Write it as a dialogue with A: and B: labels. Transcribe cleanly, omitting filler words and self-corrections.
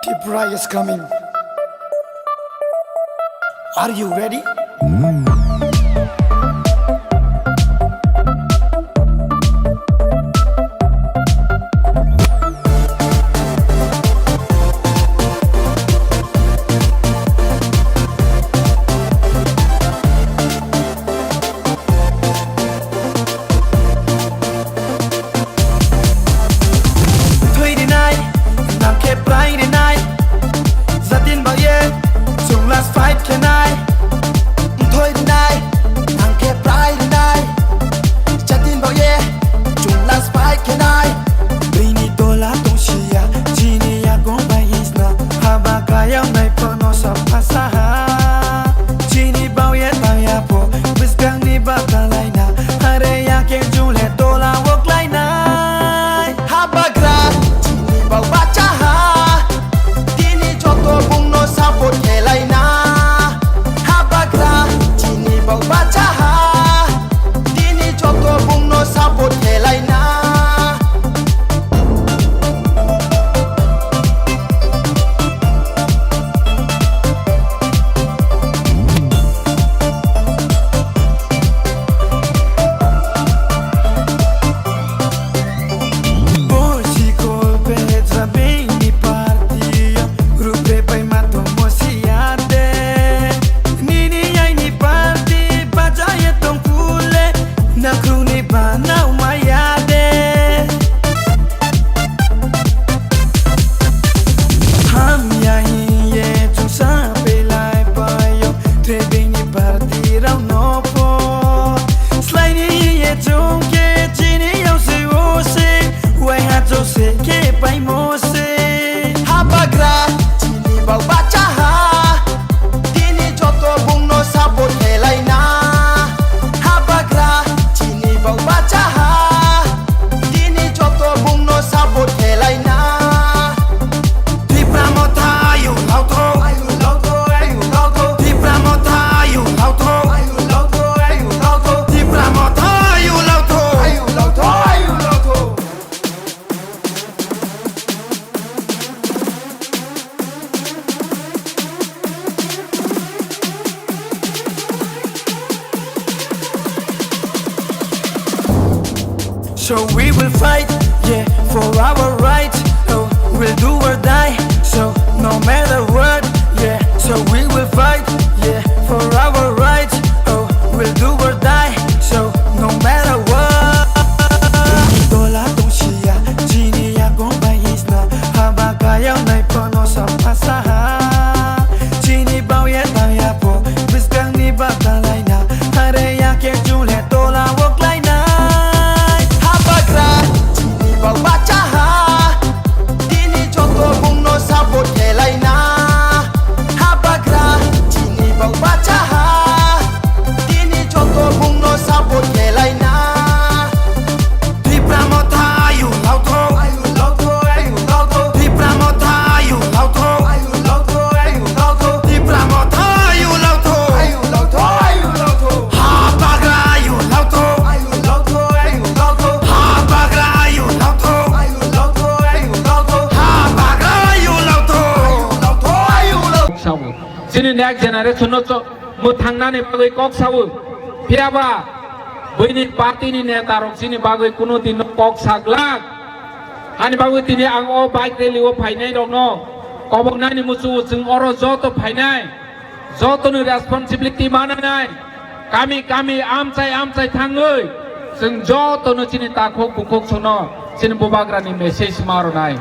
A: Tripura is coming. Are you ready?
B: So we will fight, yeah, for our rights. Oh, we'll do or die. So no matter what, yeah. So we will fight, yeah, for our rights. Oh, we'll do or die. So no matter what. Tola tongsiya, jini ya gombayis na habagaya na ipono sa pasaha. Jini bauye taya po, biskang ni batalay na hare ya ke jule tola woklay na.
C: Sini next generation no so muthangna ne bagoi kok sawu phiaba boini party ni neta rok sini bagoi kuno din kok saglak ani bagoi tini ang o bike rally o phainai dong no kobokna ni musu jeng oro joto phainai joto ni responsibility mananai kami amchai thangoi jeng joto no sini takhok bukhok sono sini bubagrani message maronai